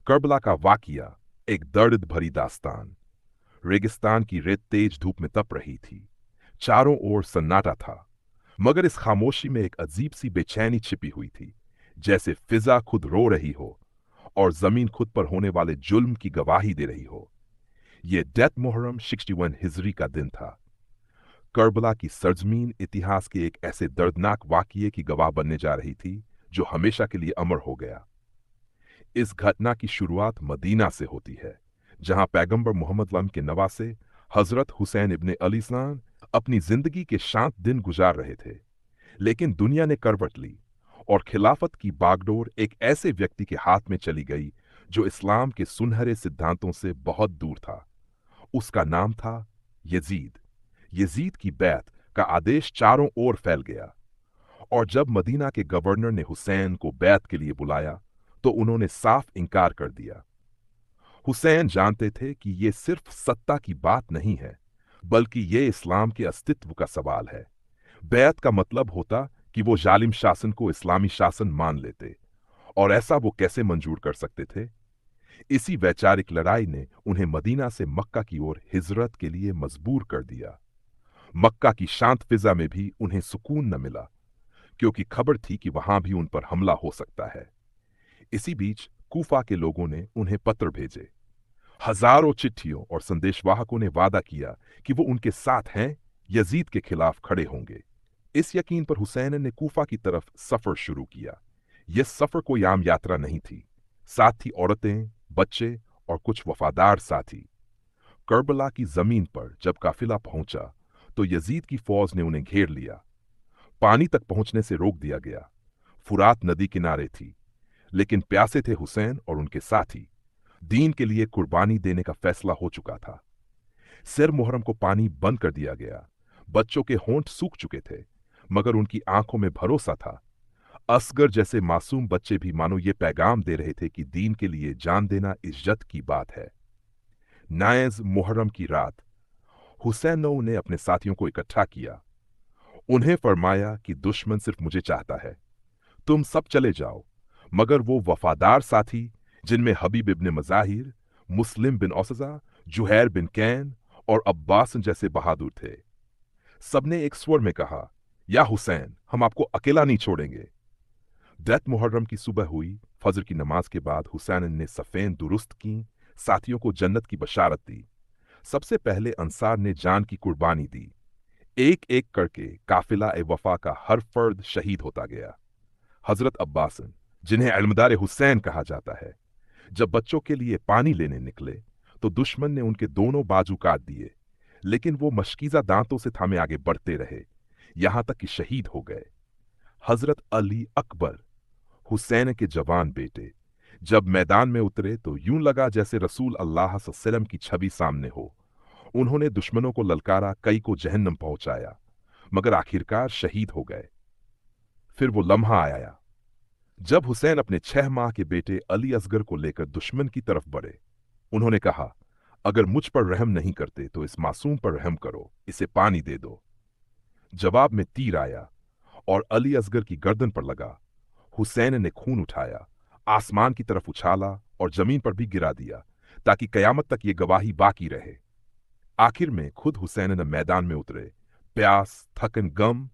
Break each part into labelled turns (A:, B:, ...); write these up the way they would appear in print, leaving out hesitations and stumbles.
A: Karbala का वाकया एक दर्द भरी दास्तान। रेगिस्तान की रेत तेज धूप में तप रही थी। चारों ओर सन्नाटा था, मगर इस खामोशी में एक अजीब सी बेचैनी छिपी हुई थी, जैसे फिजा खुद रो रही हो और जमीन खुद पर होने वाले जुल्म की गवाही दे रही हो। यह डेथ मुहर्रम 61 हिजरी का दिन था। करबला की सरजमीन इतिहास के एक ऐसे दर्दनाक वाकये की गवाह बनने जा रही थी जो हमेशा के लिए अमर हो गया। इस घटना की शुरुआत मदीना से होती है, जहां पैगंबर मोहम्मद लम के नवासे हजरत हुसैन इब्ने अली सलाम अपनी जिंदगी के शांत दिन गुजार रहे थे। लेकिन दुनिया ने करवट ली और खिलाफत की बागडोर एक ऐसे व्यक्ति के हाथ में चली गई जो इस्लाम के सुनहरे सिद्धांतों से बहुत दूर था। उसका नाम था यजीद। यजीद की बैत का आदेश चारों ओर फैल गया, और जब मदीना के गवर्नर ने हुसैन को बैत के लिए बुलाया तो उन्होंने साफ इनकार कर दिया। हुसैन जानते थे कि ये सिर्फ सत्ता की बात नहीं है, बल्कि ये इस्लाम के अस्तित्व का सवाल है। बैत का मतलब होता कि वो जालिम शासन को इस्लामी शासन मान लेते, और ऐसा वो कैसे मंजूर कर सकते थे। इसी वैचारिक लड़ाई ने उन्हें मदीना से मक्का की ओर हिजरत के लिए मजबूर कर दिया। मक्का की शांत फिजा में भी उन्हें सुकून न मिला, क्योंकि खबर थी कि वहां भी उन पर हमला हो सकता है। इसी बीच कूफा के लोगों ने उन्हें पत्र भेजे। हजारों चिट्ठियों और संदेशवाहकों ने वादा किया कि वो उनके साथ हैं, यजीद के खिलाफ खड़े होंगे। इस यकीन पर हुसैन ने कूफा की तरफ सफर शुरू किया। यह सफर कोई आम यात्रा नहीं थी। साथ थी औरतें, बच्चे और कुछ वफादार साथी। करबला की जमीन पर जब काफिला पहुंचा तो यजीद की फौज ने उन्हें घेर लिया। पानी तक पहुंचने से रोक दिया गया। फुरात नदी किनारे थी, लेकिन प्यासे थे हुसैन और उनके साथी। दीन के लिए कुर्बानी देने का फैसला हो चुका था। सिर मुहर्रम को पानी बंद कर दिया गया। बच्चों के होंठ सूख चुके थे, मगर उनकी आंखों में भरोसा था। असगर जैसे मासूम बच्चे भी मानो ये पैगाम दे रहे थे कि दीन के लिए जान देना इज्जत की बात है। नायज मुहर्रम की रात हुसैन ने अपने साथियों को इकट्ठा किया। उन्हें फरमाया कि दुश्मन सिर्फ मुझे चाहता है, तुम सब चले जाओ, मगर वो वफादार साथी जिनमें हबीब इब्ने मजाहिर, मुस्लिम बिन औसजा, जुहैर बिन कैन और अब्बास जैसे बहादुर थे, सबने एक स्वर में कहा, या हुसैन, हम आपको अकेला नहीं छोड़ेंगे। डेथ मुहर्रम की सुबह हुई। फजर की नमाज के बाद हुसैन ने सफेन दुरुस्त की, साथियों को जन्नत की बशारत दी। सबसे पहले अंसार ने जान की कुर्बानी दी। एक एक करके काफिला ए वफा का हर फर्द शहीद होता गया। हजरत अब्बासन, जिन्हें अलमदार हुसैन कहा जाता है, जब बच्चों के लिए पानी लेने निकले तो दुश्मन ने उनके दोनों बाजू काट दिए, लेकिन वो मशकीजा दांतों से थामे आगे बढ़ते रहे, यहां तक कि शहीद हो गए। हजरत अली अकबर, हुसैन के जवान बेटे, जब मैदान में उतरे तो यूं लगा जैसे रसूल अल्लाह सल्लल्लाहु अलैहि वसल्लम की छवि सामने हो। उन्होंने दुश्मनों को ललकारा, कई को जहन्नम पहुंचाया, मगर आखिरकार शहीद हो गए। फिर वो लम्हा आया जब हुसैन अपने 6 माह के बेटे अली असगर को लेकर दुश्मन की तरफ बढ़े। उन्होंने कहा, अगर मुझ पर रहम नहीं करते तो इस मासूम पर रहम करो, इसे पानी दे दो। जवाब में तीर आया और अली असगर की गर्दन पर लगा। हुसैन ने खून उठाया, आसमान की तरफ उछाला और जमीन पर भी गिरा दिया, ताकि कयामत तक ये गवाही बाकी रहे। आखिर में खुद हुसैन मैदान में उतरे, प्यास, थकन, गम,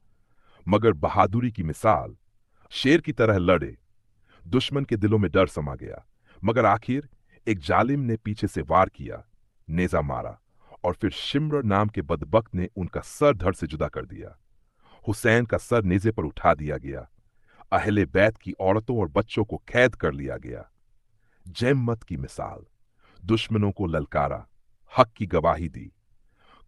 A: मगर बहादुरी की मिसाल। शेर की तरह लड़े। दुश्मन के दिलों में डर समा गया, मगर आखिर एक जालिम ने पीछे से वार किया, नेजा मारा, और फिर शिम्र नाम के बदबख्त ने उनका सर धड़ से जुदा कर दिया। हुसैन का सर नेजे पर उठा दिया गया। अहले बैत की औरतों और बच्चों को कैद कर लिया गया। जैमत की मिसाल। दुश्मनों को ललकारा, हक की गवाही दी।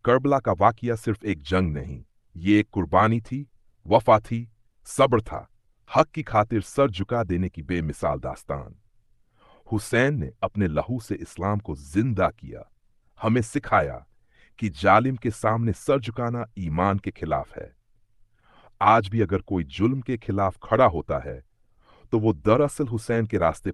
A: करबला का वाकया सिर्फ एक जंग नहीं, ये एक कुर्बानी थी, वफा थी, सब्र था, हक की खातिर सर झुका देने की बेमिसाल दास्तान। हुसैन ने अपने लहू से इस्लाम को जिंदा किया, हमें सिखाया कि जालिम के सामने सर झुकाना ईमान के खिलाफ है। आज भी अगर कोई जुल्म के खिलाफ खड़ा होता है तो वो दरअसल हुसैन के रास्ते